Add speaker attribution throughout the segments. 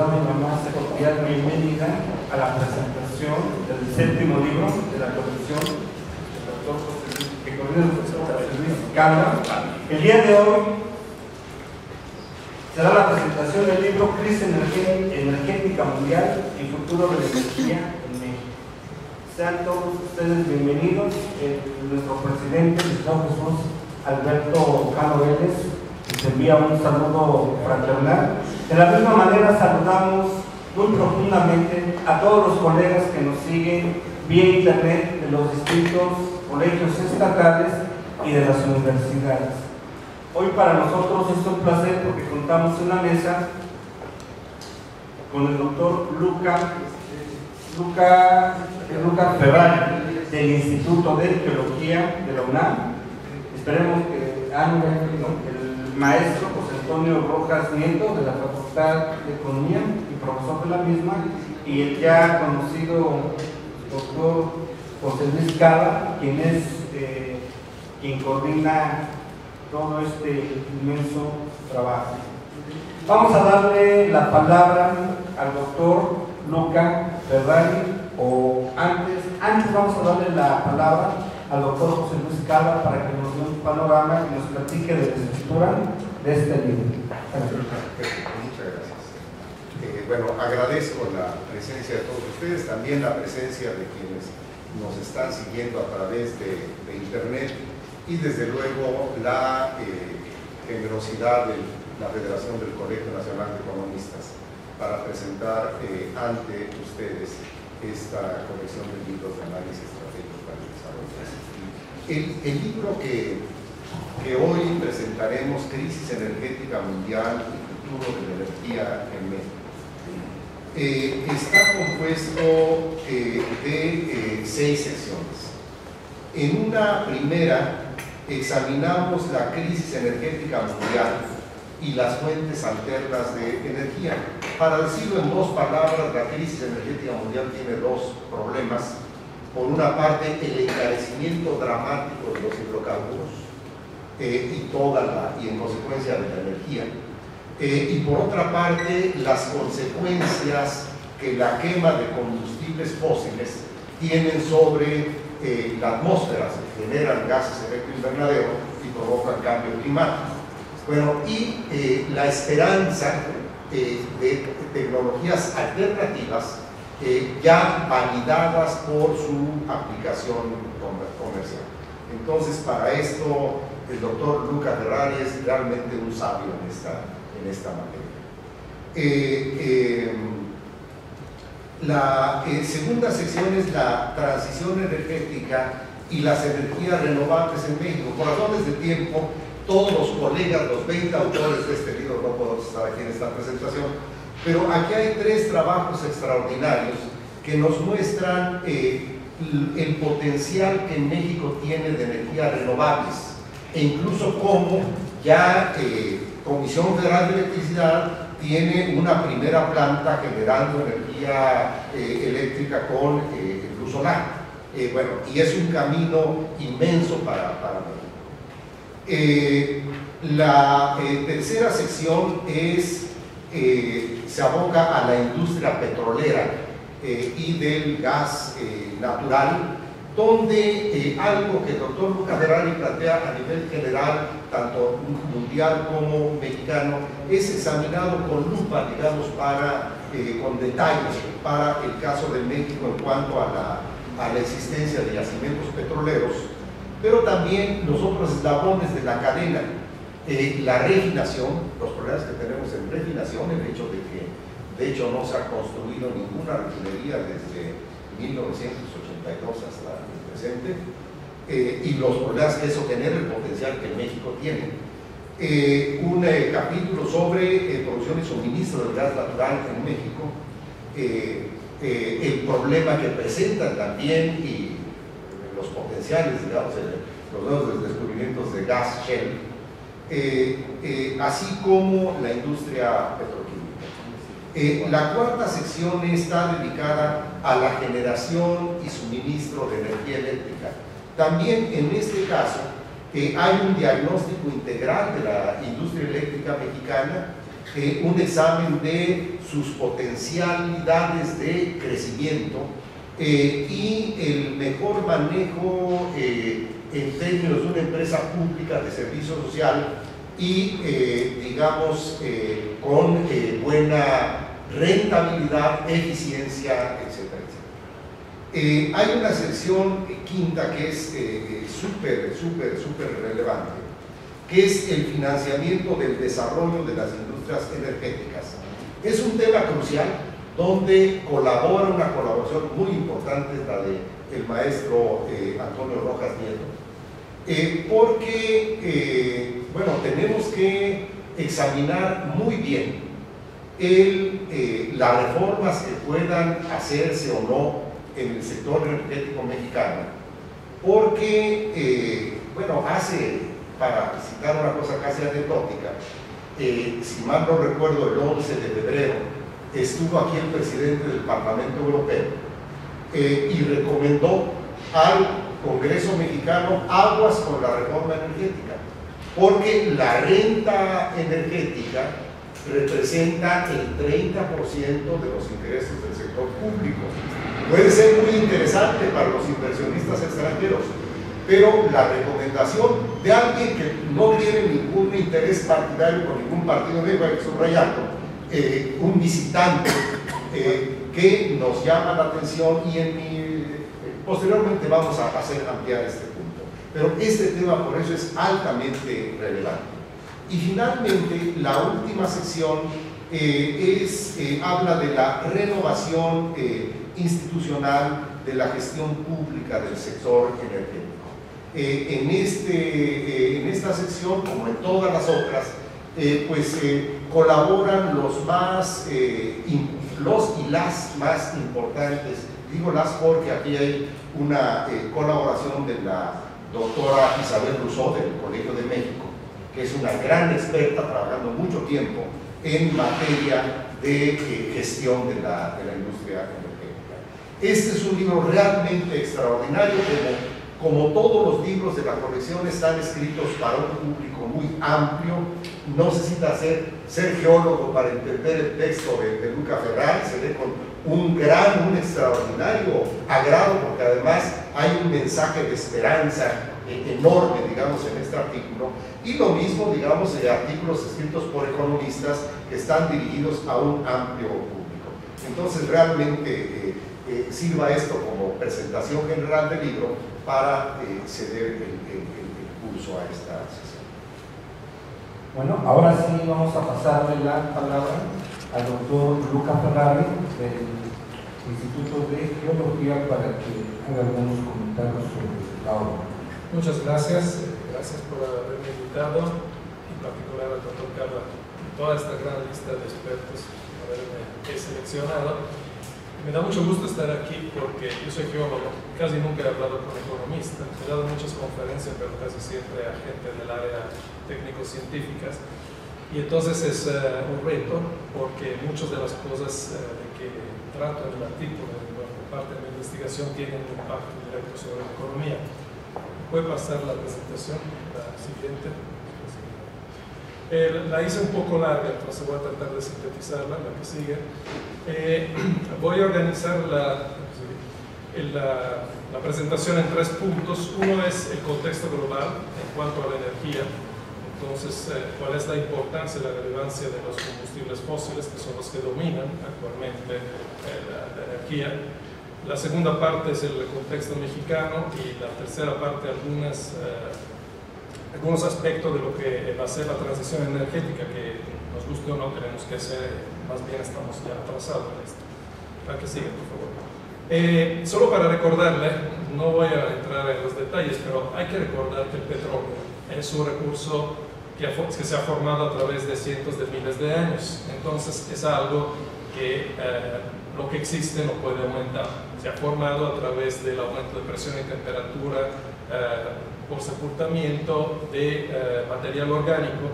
Speaker 1: damos la más cordial bienvenida a la presentación del 7º libro de la colección del doctor que coordina el profesor José Luis Calva. El día de hoy será la presentación del libro Crisis Energética Mundial y Futuro de la Energía en México. Sean todos ustedes bienvenidos. Nuestro presidente, el doctor Jesús Alberto Cano Vélez, les envía un saludo fraternal. De la misma manera saludamos muy profundamente a todos los colegas que nos siguen vía internet de los distintos colegios estatales y de las universidades. Hoy para nosotros es un placer porque contamos en la mesa con el doctor Luca Ferrari del Instituto de Geología de la UNAM. Esperemos que el maestro José Antonio Rojas Nieto de la Facultad de Economía y profesor de la misma, y el ya conocido doctor José Luis Calva, quien coordina todo este inmenso trabajo. Vamos a darle la palabra al doctor Luca Ferrari, o antes vamos a darle la palabra al doctor José Luis Calva para que nos dé un panorama y nos platique de la escritura de este libro.
Speaker 2: Muchas gracias. Bueno, agradezco la presencia de todos ustedes, también la presencia de quienes nos están siguiendo a través de internet, y desde luego la generosidad de la Federación del Colegio Nacional de Economistas para presentar ante ustedes esta colección de libros de análisis estratégico para el desarrollo. El libro que hoy presentaremos, Crisis Energética Mundial y Futuro de la Energía en México, está compuesto de 6 secciones. En una primera examinamos la crisis energética mundial y las fuentes alternas de energía. Para decirlo en 2 palabras, la crisis energética mundial tiene 2 problemas. Por una parte, el encarecimiento dramático de los hidrocarburos y en consecuencia de la energía. Y por otra parte, las consecuencias que la quema de combustibles fósiles tienen sobre la atmósfera, se generan gases de efecto invernadero y provocan cambio climático. Bueno, y la esperanza de tecnologías alternativas ya validadas por su aplicación comercial. Entonces, para esto, el doctor Luca Ferrari es realmente un sabio en esta materia. La segunda sección es la transición energética y las energías renovables en México. Por razones de tiempo, todos los colegas, los 20 autores de este libro, no puedo estar aquí en esta presentación, pero aquí hay 3 trabajos extraordinarios que nos muestran el potencial que México tiene de energías renovables, e incluso cómo ya Comisión Federal de Electricidad tiene una primera planta generando energía eléctrica con luz solar. Bueno, y es un camino inmenso para México. La tercera sección se aboca a la industria petrolera y del gas natural, donde algo que el doctor Luca Ferrari plantea a nivel general, tanto mundial como mexicano, es examinado con lupa, digamos, con detalles para el caso de México en cuanto a la existencia de yacimientos petroleros, pero también los otros eslabones de la cadena. La refinación, los problemas que tenemos en refinación, el hecho de que de hecho no se ha construido ninguna refinería desde 1982 hasta el presente, y los problemas que eso genera, el potencial que México tiene. Un capítulo sobre producción y suministro del gas natural en México, el problema que presentan también y los potenciales, digamos, los nuevos descubrimientos de gas shale, así como la industria petroquímica. La cuarta sección está dedicada a la generación y suministro de energía eléctrica. También en este caso hay un diagnóstico integral de la industria eléctrica mexicana, un examen de sus potencialidades de crecimiento y el mejor manejo en términos de una empresa pública de servicio social y, digamos, con buena rentabilidad, eficiencia, etcétera, etcétera. Hay una sección quinta que es súper relevante, que es el financiamiento del desarrollo de las industrias energéticas. Es un tema crucial donde colabora una colaboración muy importante, la del maestro Antonio Rojas Nieto, porque bueno, tenemos que examinar muy bien las reformas que puedan hacerse o no en el sector energético mexicano, porque bueno, para citar una cosa casi anecdótica, si mal no recuerdo, el 11 de febrero estuvo aquí el presidente del Parlamento Europeo y recomendó al Congreso mexicano aguas con la reforma energética, porque la renta energética representa el 30% de los ingresos del sector público. Puede ser muy interesante para los inversionistas extranjeros, pero la recomendación de alguien que no tiene ningún interés partidario con ningún partido, hay que subrayarlo, un visitante que nos llama la atención y posteriormente vamos a hacer ampliar este punto. Pero este tema por eso es altamente relevante. Y finalmente, la última sección habla de la renovación institucional de la gestión pública del sector energético. En esta sección, como en todas las otras, colaboran los y las más importantes. Digo las porque aquí hay una colaboración de la doctora Isabel Rousseau del Colegio de México, que es una gran experta trabajando mucho tiempo en materia de gestión de la industria energética. Este es un libro realmente extraordinario, como todos los libros de la colección están escritos para un público muy amplio. No necesita ser geólogo para entender el texto de Luca Ferrari, se lee con un extraordinario agrado, porque además hay un mensaje de esperanza enorme, digamos, en este artículo, y lo mismo, digamos, en artículos escritos por economistas que están dirigidos a un amplio público. Entonces, realmente sirva esto como presentación general del libro para ceder el curso a esta sesión.
Speaker 1: Bueno, ahora sí vamos a pasarle la palabra al doctor Luca Ferrari del Instituto de Geología para que haga algunos comentarios sobre la obra.
Speaker 3: Muchas gracias, gracias por haberme invitado, en particular al doctor Carla, toda esta gran lista de expertos, haberme seleccionado. Me da mucho gusto estar aquí porque yo soy geólogo, casi nunca he hablado con economistas, he dado muchas conferencias, pero casi siempre a gente del área técnico-científicas, y entonces es un reto porque muchas de las cosas de que trato en el artículo, en parte de mi investigación, tienen un impacto directo sobre la economía. ¿Puede pasar la presentación? La siguiente. La hice un poco larga, entonces voy a tratar de sintetizarla, la que sigue. Voy a organizar la presentación en 3 puntos. Uno es el contexto global en cuanto a la energía. Entonces, ¿cuál es la importancia y la relevancia de los combustibles fósiles, que son los que dominan actualmente la energía? La segunda parte es el contexto mexicano y la tercera parte algunos aspectos de lo que va a ser la transición energética, que nos guste o no tenemos que hacer, más bien estamos ya atrasados en esto. Para que siga, por favor. Solo para recordarle, no voy a entrar en los detalles, pero hay que recordar que el petróleo es un recurso que se ha formado a través de cientos de miles de años. Entonces es algo que lo que existe no puede aumentar. Se ha formado a través del aumento de presión y temperatura por sepultamiento de material orgánico,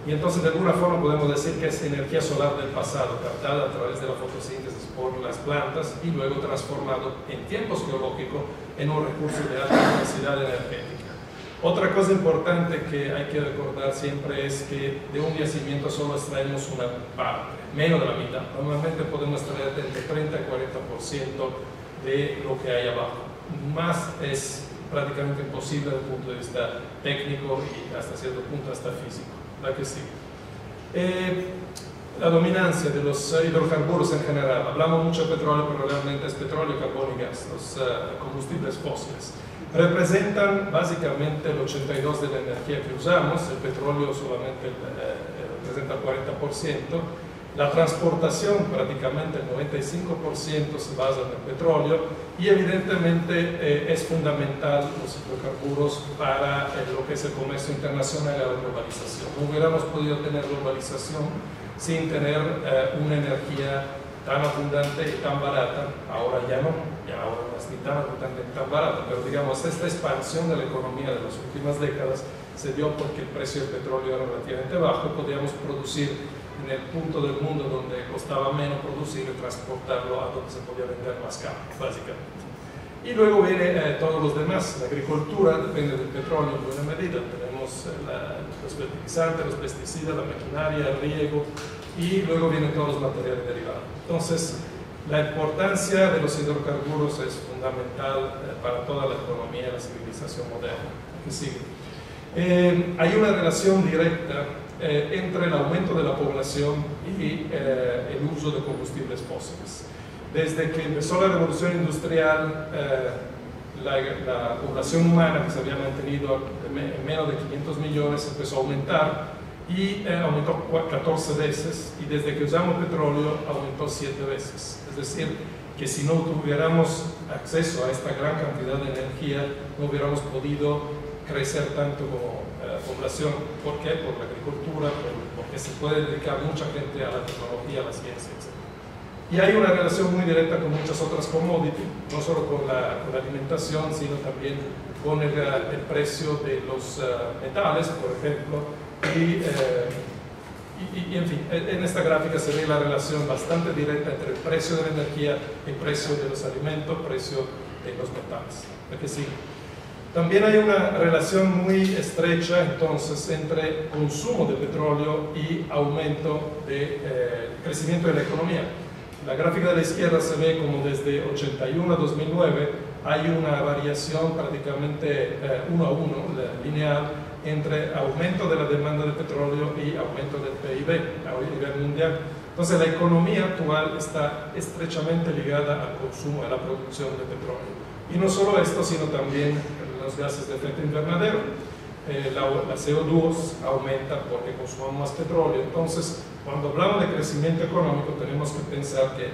Speaker 3: y entonces de alguna forma podemos decir que es energía solar del pasado, captada a través de la fotosíntesis por las plantas y luego transformado en tiempos geológicos en un recurso de alta capacidad energética. Otra cosa importante que hay que recordar siempre es que de un yacimiento solo extraemos una parte, menos de la mitad. Normalmente podemos extraer entre 30 y 40% de lo que hay abajo. Más es prácticamente imposible desde el punto de vista técnico y hasta cierto punto hasta físico. ¿Verdad que sí? La dominancia de los hidrocarburos en general. Hablamos mucho de petróleo, pero realmente es petróleo, carbón y gas, los combustibles fósiles. Representan básicamente el 82% de la energía que usamos, el petróleo solamente representa el 40%, la transportación prácticamente el 95% se basa en el petróleo y evidentemente es fundamental los hidrocarburos para lo que es el comercio internacional y la globalización. No hubiéramos podido tener globalización sin tener una energía tan abundante y tan barata. Ahora ya no, ya ahora no es ni tan abundante ni tan barata, pero digamos esta expansión de la economía de las últimas décadas se dio porque el precio del petróleo era relativamente bajo y podíamos producir en el punto del mundo donde costaba menos producir y transportarlo a donde se podía vender más caro, básicamente. Y luego viene todos los demás. La agricultura depende del petróleo en buena medida. Tenemos los fertilizantes, los pesticidas, la maquinaria, el riego, y luego vienen todos los materiales derivados. Entonces, la importancia de los hidrocarburos es fundamental para toda la economía y la civilización moderna. Que sigue. Hay una relación directa entre el aumento de la población y el uso de combustibles fósiles. Desde que empezó la revolución industrial, la población humana, que se había mantenido en menos de 500 millones, empezó a aumentar y aumentó 14 veces, y desde que usamos petróleo aumentó 7 veces. Es decir, que si no tuviéramos acceso a esta gran cantidad de energía, no hubiéramos podido crecer tanto como población. ¿Por qué? Por la agricultura, porque se puede dedicar mucha gente a la tecnología, a la ciencia, etc. Y hay una relación muy directa con muchas otras commodities, no solo con la alimentación, sino también con el precio de los metales, por ejemplo, y en fin, en esta gráfica se ve la relación bastante directa entre el precio de la energía, el precio de los alimentos, el precio de los metales. ¿Es que sí? También hay una relación muy estrecha entonces entre consumo de petróleo y aumento de crecimiento de la economía. La gráfica de la izquierda se ve como desde 81 a 2009 hay una variación prácticamente 1 a 1, lineal, entre aumento de la demanda de petróleo y aumento del PIB a nivel mundial. Entonces la economía actual está estrechamente ligada al consumo, a la producción de petróleo. Y no solo esto, sino también los gases de efecto invernadero. La CO2 aumenta porque consumimos más petróleo. Entonces, cuando hablamos de crecimiento económico, tenemos que pensar que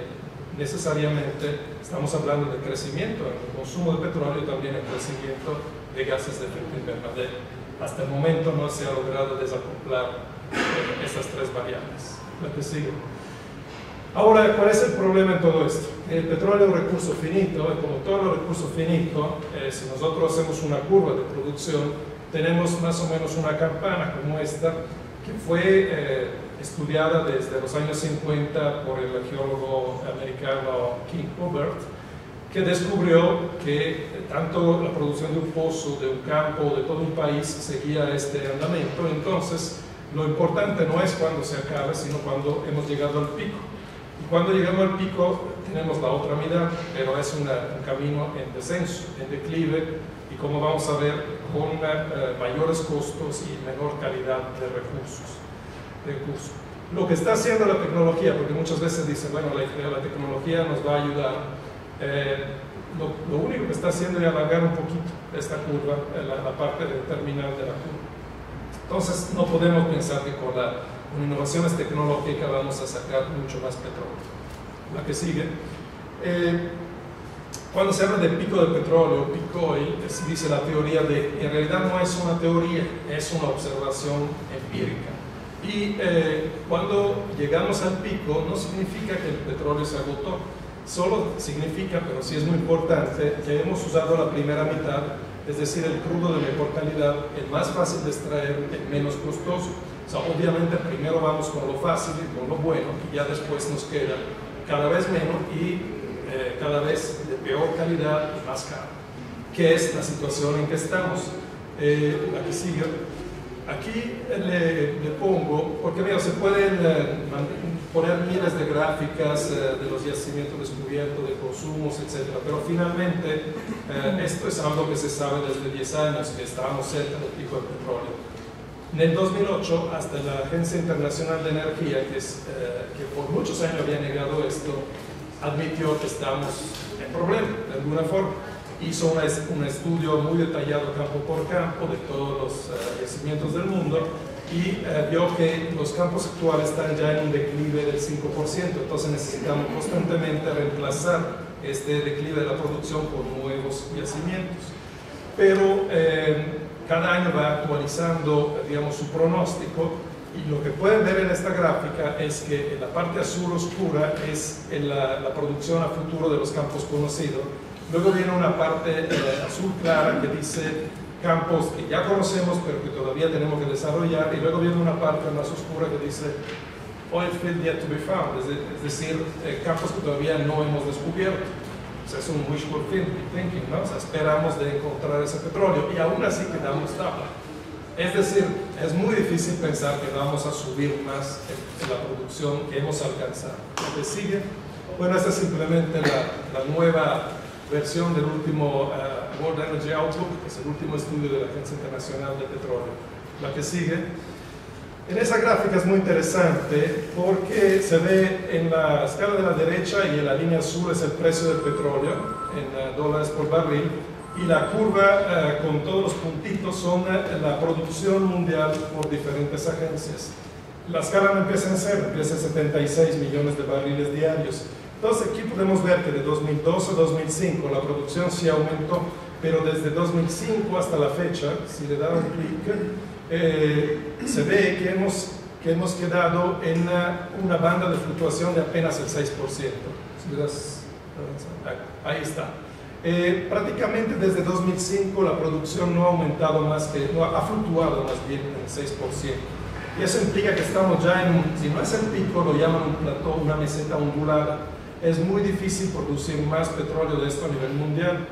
Speaker 3: necesariamente estamos hablando de crecimiento en el consumo de petróleo y también el crecimiento de gases de efecto invernadero. Hasta el momento no se ha logrado desacoplar estas tres variables. La que sigue. Ahora, ¿cuál es el problema en todo esto? El petróleo es un recurso finito, y como todos los recursos finitos, si nosotros hacemos una curva de producción, tenemos más o menos una campana como esta, que fue estudiada desde los años 50 por el geólogo americano King Hubbert, que descubrió que tanto la producción de un pozo, de un campo, de todo un país seguía este andamento. Entonces, lo importante no es cuando se acabe, sino cuando hemos llegado al pico. Y cuando llegamos al pico tenemos la otra mitad, pero es un camino en descenso, en declive, y como vamos a ver, con mayores costos y menor calidad de recursos. Lo que está haciendo la tecnología, porque muchas veces dicen, bueno, la tecnología nos va a ayudar, lo único que está haciendo es alargar un poquito esta curva, la parte terminal de la curva. Entonces no podemos pensar que con innovaciones tecnológicas vamos a sacar mucho más petróleo. La que sigue. Cuando se habla de pico de petróleo, peak oil, se dice la teoría de, en realidad no es una teoría, es una observación empírica. Y cuando llegamos al pico, no significa que el petróleo se agotó, solo significa, pero sí es muy importante, que hemos usado la primera mitad, es decir, el crudo de mejor calidad, el más fácil de extraer, el menos costoso. O sea, obviamente primero vamos con lo fácil y con lo bueno, y ya después nos queda cada vez menos y cada vez de peor calidad y más caro, que es la situación en que estamos. La que sigue. Aquí le pongo, porque mira, se pueden poner miles de gráficas de los yacimientos descubiertos, de consumos, etc. Pero finalmente esto es algo que se sabe desde 10 años, que estábamos cerca del pico del petróleo. En el 2008, hasta la Agencia Internacional de Energía, que por muchos años había negado esto, admitió que estamos en problema, de alguna forma. Hizo un estudio muy detallado campo por campo de todos los yacimientos del mundo y vio que los campos actuales están ya en un declive del 5%, entonces necesitamos constantemente reemplazar este declive de la producción con nuevos yacimientos. Pero cada año va actualizando, digamos, su pronóstico, y lo que pueden ver en esta gráfica es que en la parte azul oscura es la producción a futuro de los campos conocidos. Luego viene una parte azul clara que dice campos que ya conocemos pero que todavía tenemos que desarrollar, y luego viene una parte más oscura que dice oil field yet to be found, es decir, campos que todavía no hemos descubierto. O sea, es un wishful thinking, ¿no? O sea, esperamos de encontrar ese petróleo y aún así quedamos tabla. Es decir, es muy difícil pensar que vamos a subir más en la producción que hemos alcanzado. Lo que sigue, bueno, esta es simplemente la nueva versión del último World Energy Outlook, que es el último estudio de la Agencia Internacional de Petróleo. La que sigue. En esa gráfica es muy interesante porque se ve en la escala de la derecha, y en la línea azul es el precio del petróleo en dólares por barril, y la curva con todos los puntitos son la producción mundial por diferentes agencias. La escala no empieza en cero, empieza en 76 millones de barriles diarios. Entonces aquí podemos ver que de 2002 a 2005 la producción sí aumentó, pero desde 2005 hasta la fecha, si le da un clic, se ve que hemos quedado en una banda de fluctuación de apenas el 6%. Ahí está. Prácticamente desde 2005 la producción no ha aumentado más que, no ha fluctuado más bien en el 6%. Y eso implica que estamos ya en, si no es el pico, lo llaman un plató, una meseta ondulada. Es muy difícil producir más petróleo de esto a nivel mundial.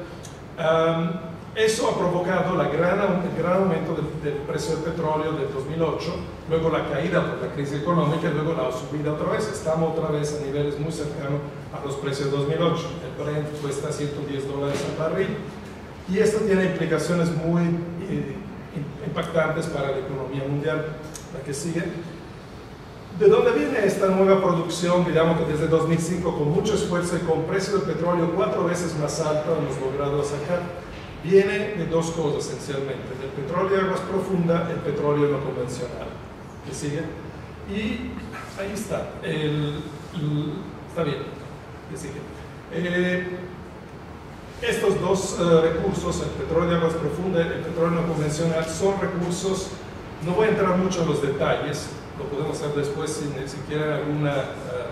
Speaker 3: Eso ha provocado el gran aumento del precio del petróleo del 2008, luego la caída por la crisis económica y luego la subida otra vez. Estamos otra vez a niveles muy cercanos a los precios de 2008. El Brent cuesta $110 al barril, y esto tiene implicaciones muy impactantes para la economía mundial. La que sigue. ¿De dónde viene esta nueva producción? Digamos que desde 2005, con mucho esfuerzo y con precio del petróleo 4 veces más alto, hemos logrado sacar. Viene de dos cosas esencialmente: del petróleo de aguas profundas, el petróleo no convencional. ¿Que sigue? Y ahí está. Está bien. ¿Que sigue? Estos dos recursos, el petróleo de aguas profundas y el petróleo no convencional, son recursos, no voy a entrar mucho en los detalles, lo podemos hacer después si quieren alguna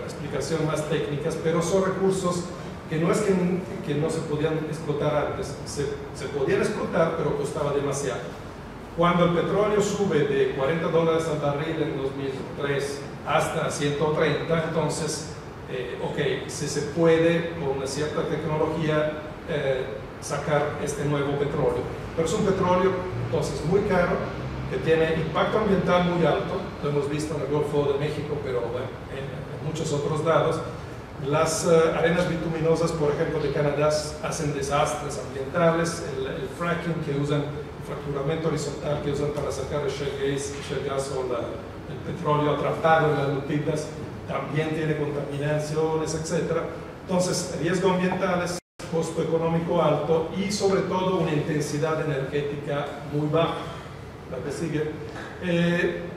Speaker 3: explicación más técnicas, pero son recursos que no es que no se podían explotar antes, se podían explotar, pero costaba demasiado. Cuando el petróleo sube de $40 al barril en 2003 hasta 130, entonces, si se puede con una cierta tecnología sacar este nuevo petróleo. Pero es un petróleo, entonces, muy caro, que tiene impacto ambiental muy alto. Lo hemos visto en el Golfo de México, pero bueno, en muchos otros lados. Las arenas bituminosas, por ejemplo, de Canadá, hacen desastres ambientales. El fracking que usan, el fracturamiento horizontal que usan para sacar el shale gas o el petróleo atrapado en las lutitas, también tiene contaminaciones, etc. Entonces, riesgo ambiental, costo económico alto y sobre todo una intensidad energética muy baja. La que sigue.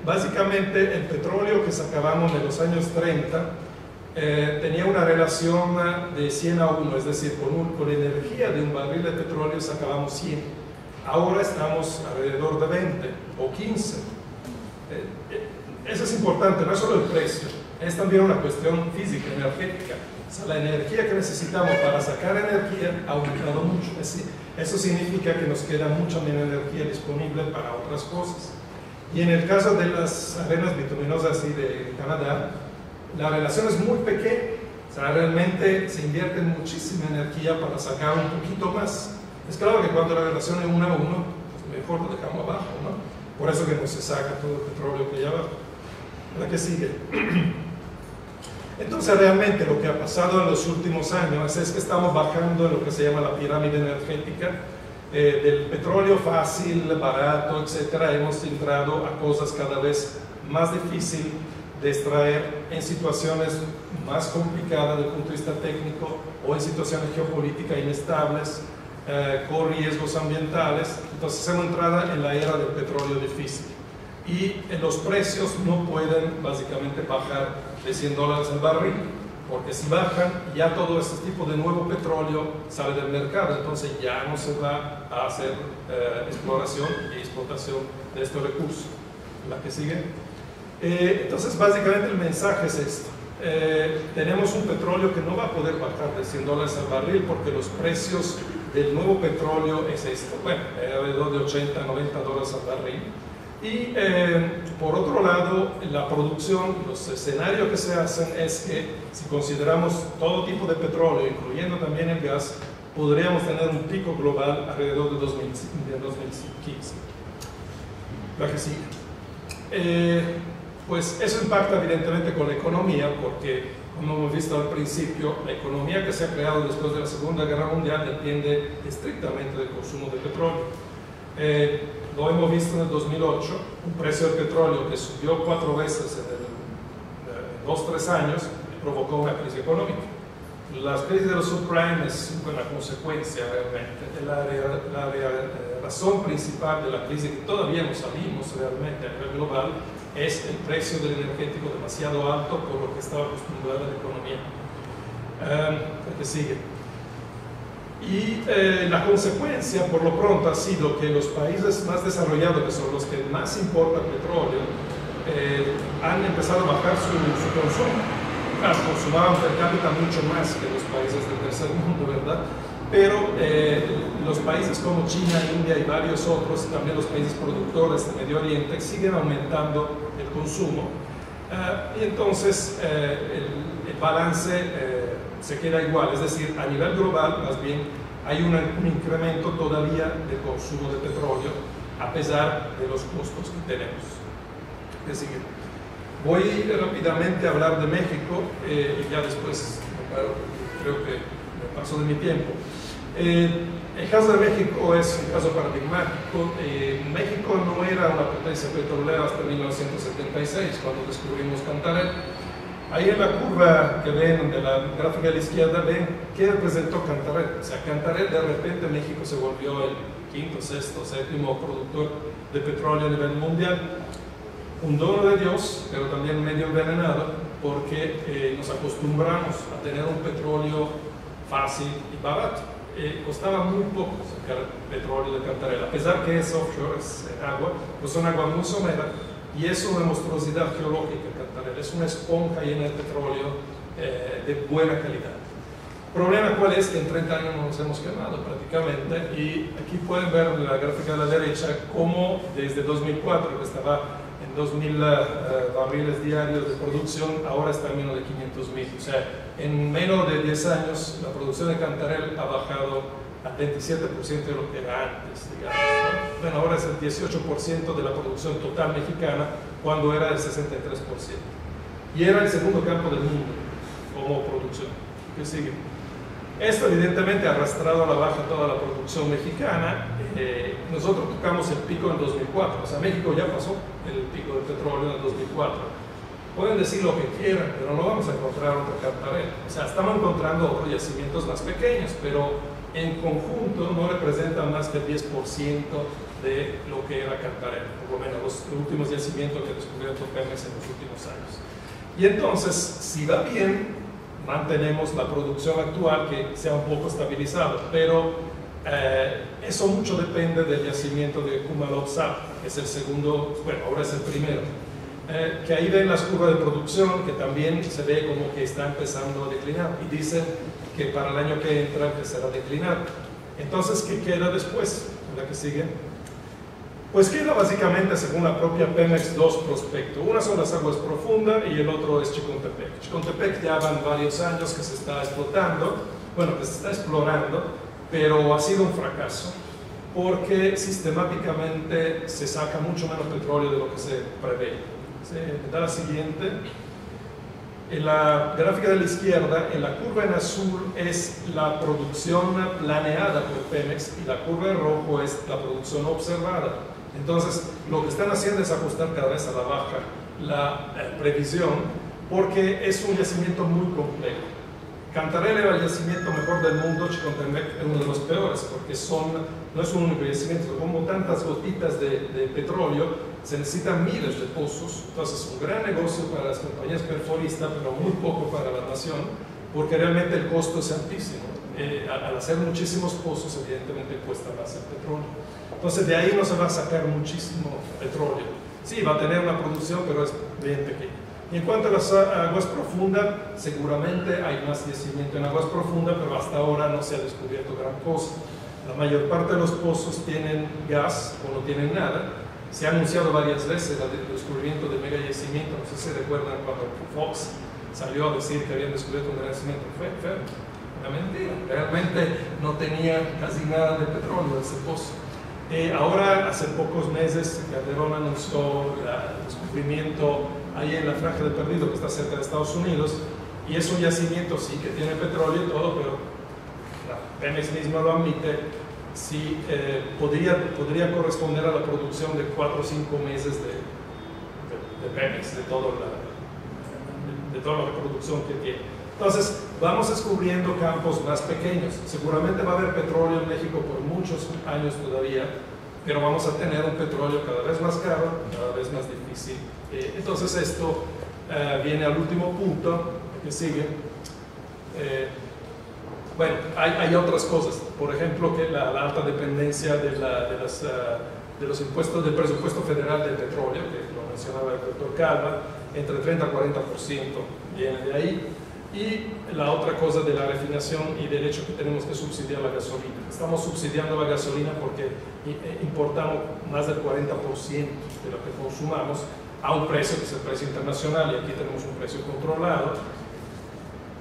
Speaker 3: Básicamente el petróleo que sacábamos en los años 30 tenía una relación de 100 a 1, es decir, con energía de un barril de petróleo sacábamos 100. Ahora estamos alrededor de 20 o 15. Eso es importante, no es solo el precio, es también una cuestión física, energética. O sea, la energía que necesitamos para sacar energía ha aumentado mucho. Eso significa que nos queda mucha menos energía disponible para otras cosas. Y en el caso de las arenas bituminosas y de Canadá, la relación es muy pequeña. O sea, realmente se invierte muchísima energía para sacar un poquito más. Es claro que cuando la relación es 1 a 1, pues mejor lo dejamos abajo, ¿no? Por eso que no se saca todo el petróleo que hay abajo. La que sigue. Entonces realmente lo que ha pasado en los últimos años es que estamos bajando en lo que se llama la pirámide energética, del petróleo fácil, barato, etcétera, hemos entrado a cosas cada vez más difíciles de extraer en situaciones más complicadas desde el punto de vista técnico o en situaciones geopolíticas inestables, con riesgos ambientales. Entonces hemos entrado en la era del petróleo difícil y los precios no pueden básicamente bajar de $100 el barril, porque si bajan ya todo este tipo de nuevo petróleo sale del mercado, entonces ya no se va a hacer exploración y explotación de estos recursos. La que sigue. Entonces básicamente el mensaje es esto. Tenemos un petróleo que no va a poder bajar de $100 al barril porque los precios del nuevo petróleo es esto, bueno, alrededor de $80-90 al barril. Y por otro lado, la producción, los escenarios que se hacen es que si consideramos todo tipo de petróleo, incluyendo también el gas, podríamos tener un pico global alrededor de 2015. La que sigue. Pues eso impacta evidentemente con la economía, porque como hemos visto al principio, la economía que se ha creado después de la Segunda Guerra Mundial depende estrictamente del consumo de petróleo. Lo hemos visto en el 2008, un precio del petróleo que subió 4 veces en 2-3 años y provocó una crisis económica. Las crisis de los subprime es una consecuencia realmente. La razón principal de la crisis que todavía no salimos realmente a nivel global es el precio del energético demasiado alto por lo que estaba acostumbrada la economía. ¿Qué sigue? Y la consecuencia, por lo pronto, ha sido que los países más desarrollados, que son los que más importan petróleo, han empezado a bajar su consumo. Claro, consumaban per cápita mucho más que los países del tercer mundo, ¿verdad? Pero los países como China, India y varios otros, también los países productores de Medio Oriente, siguen aumentando el consumo. Y entonces el balance se queda igual, es decir, a nivel global, más bien, hay un incremento todavía del consumo de petróleo, a pesar de los costos que tenemos. Es decir, voy rápidamente a hablar de México, y ya después, creo que me paso de mi tiempo. El caso de México es un caso paradigmático. México no era una potencia petrolera hasta 1976, cuando descubrimos Cantarell. Ahí en la curva que ven de la gráfica de la izquierda, ven qué representó Cantarell. O sea, Cantarell, de repente México se volvió el 5º, 6º, 7º productor de petróleo a nivel mundial. Un dono de Dios, pero también medio envenenado, porque nos acostumbramos a tener un petróleo fácil y barato. Costaba muy poco sacar petróleo de Cantarell, a pesar que es offshore, es agua, pues son agua muy somera. Y es una monstruosidad geológica, Cantarell, es una esponja llena de petróleo de buena calidad. El problema cuál es que en 30 años nos hemos quemado prácticamente, y aquí pueden ver en la gráfica de la derecha cómo desde 2004, que estaba en 2.000 barriles diarios de producción, ahora está en menos de 500.000. O sea, en menos de 10 años la producción de Cantarell ha bajado al 27% de lo que era antes, digamos, ¿no? Bueno, ahora es el 18% de la producción total mexicana, cuando era el 63%. Y era el segundo campo del mundo como producción. ¿Qué sigue? Esto evidentemente ha arrastrado a la baja toda la producción mexicana. Nosotros tocamos el pico en 2004, o sea, México ya pasó el pico de petróleo en el 2004. Pueden decir lo que quieran, pero no vamos a encontrar otro Cantarell. O sea, estamos encontrando otros yacimientos más pequeños, pero en conjunto no representan más que el 10% de lo que era Cantarell, por lo menos los últimos yacimientos que descubrieron Pemex en los últimos años. Y entonces, si va bien, mantenemos la producción actual que se ha un poco estabilizado, pero eso mucho depende del yacimiento de Kumalov-Sap, que es el segundo, bueno, ahora es el primero. Que ahí ven las curvas de producción, que también se ve como que está empezando a declinar, y dicen que para el año que entra empezará a declinar. Entonces, ¿qué queda después? La que sigue. Pues queda básicamente, según la propia Pemex, 2 prospectos. Una son las aguas profundas y el otro es Chicontepec. Chicontepec ya van varios años que se está explotando, bueno, que se está explorando, pero ha sido un fracaso. porque sistemáticamente se saca mucho menos petróleo de lo que se prevé. Se da la siguiente. En la gráfica de la izquierda, en la curva en azul es la producción planeada por Pemex y la curva en rojo es la producción observada. Entonces, lo que están haciendo es ajustar cada vez a la baja la previsión, porque es un yacimiento muy complejo. Cantarell era el yacimiento mejor del mundo, Chicontepec es uno de los peores, porque no es un único yacimiento, como tantas gotitas de petróleo, se necesitan miles de pozos. Entonces, un gran negocio para las compañías perforistas, pero muy poco para la nación, porque realmente el costo es altísimo. Al hacer muchísimos pozos, evidentemente cuesta más el petróleo. Entonces, de ahí no se va a sacar muchísimo petróleo. Sí, va a tener una producción, pero es bien pequeña. Y en cuanto a las aguas profundas, seguramente hay más yacimiento en aguas profundas, pero hasta ahora no se ha descubierto gran cosa. La mayor parte de los pozos tienen gas o no tienen nada. Se ha anunciado varias veces el descubrimiento de mega yacimiento. No sé si se recuerdan cuando Fox salió a decir que habían descubierto un gran yacimiento. Fue una mentira. Realmente no tenía casi nada de petróleo ese pozo. Ahora, hace pocos meses, Calderón anunció el descubrimiento ahí en la Franja de Perdido, que está cerca de Estados Unidos, y es un yacimiento, sí, que tiene petróleo y todo, pero la Pemex misma lo admite, sí, podría corresponder a la producción de 4 o 5 meses de Pemex, de toda la producción que tiene. Entonces, vamos descubriendo campos más pequeños. Seguramente va a haber petróleo en México por muchos años todavía, pero vamos a tener un petróleo cada vez más caro, cada vez más difícil. Entonces, esto viene al último punto que sigue. Bueno, hay otras cosas. Por ejemplo, que la alta dependencia de los impuestos del presupuesto federal del petróleo, que lo mencionaba el doctor Calva, entre 30 a 40% viene de ahí. Y la otra cosa de la refinación y del hecho que tenemos que subsidiar la gasolina. Estamos subsidiando la gasolina porque importamos más del 40% de lo que consumamos a un precio que es el precio internacional, y aquí tenemos un precio controlado.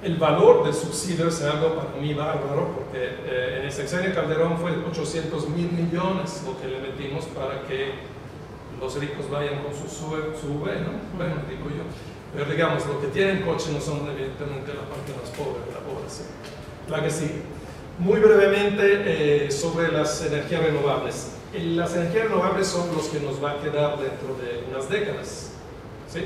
Speaker 3: El valor del subsidio es algo para mí bárbaro, porque en el sexenio Calderón fue 800 mil millones lo que le metimos para que los ricos vayan con su SUV, ¿no? Bueno, digo yo. Pero digamos, los que tienen coche no son evidentemente la parte más pobre de la población. La que sigue. Muy brevemente sobre las energías renovables. Las energías renovables son los que nos va a quedar dentro de unas décadas, ¿sí?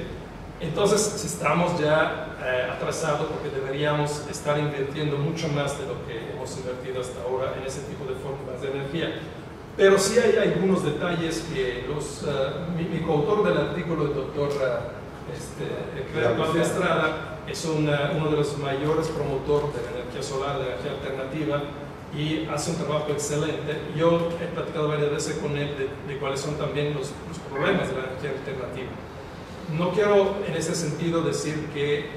Speaker 3: Entonces estamos ya atrasados, porque deberíamos estar invirtiendo mucho más de lo que hemos invertido hasta ahora en ese tipo de fórmulas de energía. Pero sí hay algunos detalles que mi coautor del artículo, el doctor Claudio Estrada, es uno de los mayores promotores de la energía solar, de la energía alternativa, y hace un trabajo excelente. Yo he platicado varias veces con él de cuáles son también los problemas de la energía alternativa. No quiero en ese sentido decir que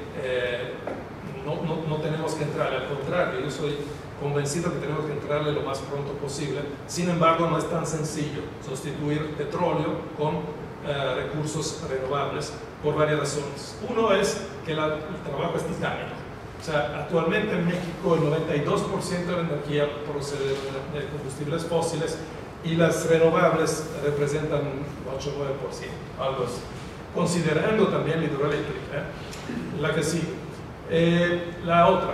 Speaker 3: no tenemos que entrar, al contrario, yo soy convencido que tenemos que entrarle lo más pronto posible. Sin embargo, no es tan sencillo sustituir petróleo con recursos renovables por varias razones. Uno es que el trabajo es titánico. O sea, actualmente en México el 92% de la energía procede de combustibles fósiles, y las renovables representan 8 o 9%, algo así. Considerando también la hidroeléctrica, la que sigue. La otra,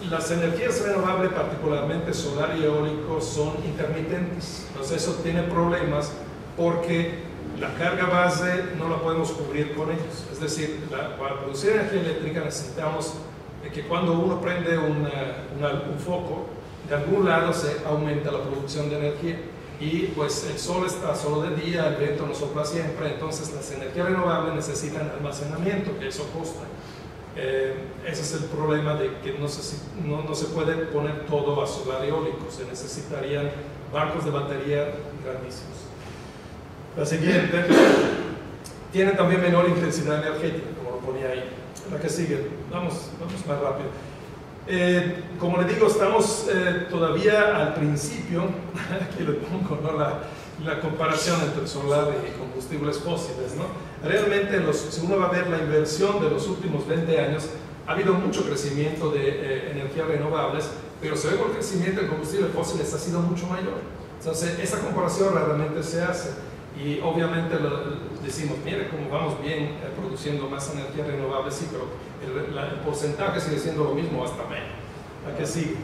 Speaker 3: las energías renovables, particularmente solar y eólico, son intermitentes. Entonces eso tiene problemas porque la carga base no la podemos cubrir con ellos. Es decir, para producir energía eléctrica necesitamos que cuando uno prende un foco, de algún lado se aumenta la producción de energía. Y pues el sol está solo de día, el viento no sopla siempre, entonces las energías renovables necesitan almacenamiento, que eso cuesta. Ese es el problema, de que no se puede poner todo a solar eólico, se necesitarían bancos de batería grandísimos. La siguiente tiene también menor intensidad energética, como lo ponía ahí. La que sigue, vamos más rápido. Como le digo, estamos todavía al principio. Aquí le pongo, ¿no?, la comparación entre solar y combustibles fósiles, ¿no? Realmente, si uno va a ver la inversión de los últimos 20 años, ha habido mucho crecimiento de energías renovables, pero se ve que el crecimiento de combustibles fósiles ha sido mucho mayor. Entonces, esa comparación raramente se hace y obviamente decimos, mire cómo vamos bien produciendo más energía renovable, sí, pero el porcentaje sigue siendo lo mismo, hasta menos. ¿A qué sigue?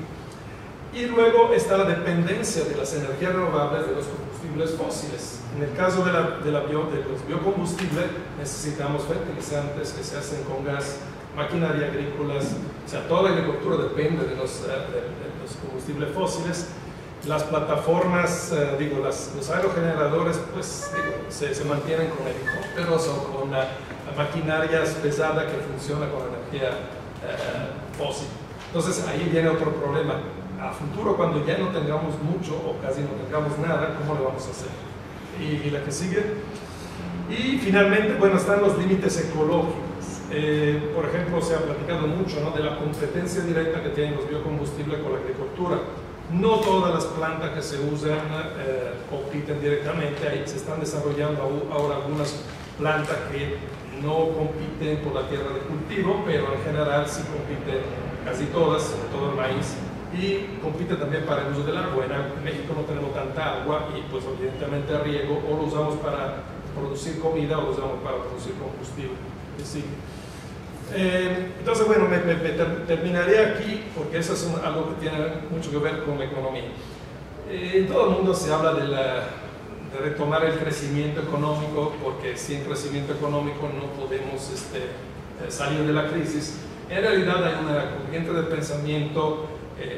Speaker 3: Y luego está la dependencia de las energías renovables de los combustibles fósiles. En el caso de los biocombustibles, necesitamos fertilizantes que se hacen con gas, maquinaria agrícolas, o sea, toda la agricultura depende de los combustibles fósiles. Las plataformas, los aerogeneradores, pues se mantienen con helicópteros o con maquinarias pesadas que funciona con energía fósil. Entonces ahí viene otro problema. A futuro, cuando ya no tengamos mucho o casi no tengamos nada, ¿cómo lo vamos a hacer? Y la que sigue. Y finalmente, bueno, están los límites ecológicos. Por ejemplo, se ha platicado mucho, ¿no?, de la competencia directa que tienen los biocombustibles con la agricultura. No todas las plantas que se usan compiten directamente, ahí se están desarrollando ahora algunas plantas que no compiten por la tierra de cultivo, pero en general sí compiten casi todas, sobre todo el maíz, y compite también para el uso del agua. En México no tenemos tanta agua y pues evidentemente el riego o lo usamos para producir comida o lo usamos para producir combustible. Sí. Entonces, bueno, me terminaré aquí porque eso es algo que tiene mucho que ver con la economía. En todo el mundo se habla de retomar el crecimiento económico, porque sin crecimiento económico no podemos salir de la crisis. En realidad hay una corriente de pensamiento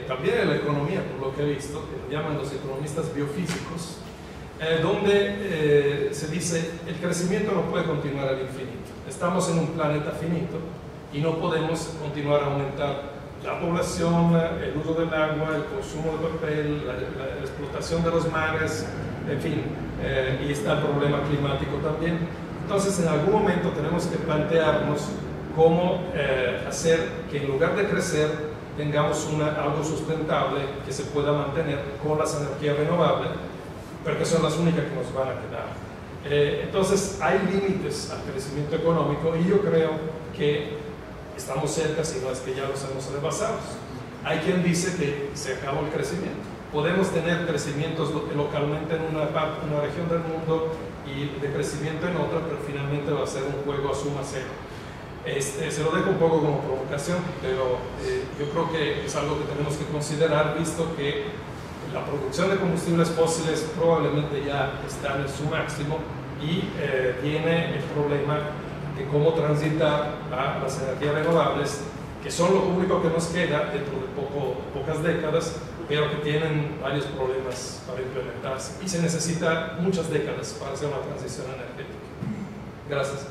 Speaker 3: también en la economía, por lo que he visto, que lo llaman los economistas biofísicos, donde se dice el crecimiento no puede continuar al infinito. Estamos en un planeta finito y no podemos continuar a aumentar la población, el uso del agua, el consumo de papel, la explotación de los mares, en fin, y está el problema climático también. Entonces, en algún momento tenemos que plantearnos cómo hacer que en lugar de crecer tengamos algo sustentable que se pueda mantener con las energías renovables, porque son las únicas que nos van a quedar. Entonces, hay límites al crecimiento económico y yo creo que estamos cerca, si no es que ya los hemos rebasado. Hay quien dice que se acabó el crecimiento. Podemos tener crecimientos localmente en una región del mundo y de crecimiento en otra, pero finalmente va a ser un juego a suma cero. Se lo dejo un poco como provocación, pero yo creo que es algo que tenemos que considerar, visto que la producción de combustibles fósiles probablemente ya está en su máximo y viene el problema de cómo transitar a las energías renovables, que son lo único que nos queda dentro de pocas décadas, pero que tienen varios problemas para implementarse y se necesita muchas décadas para hacer una transición energética. Gracias.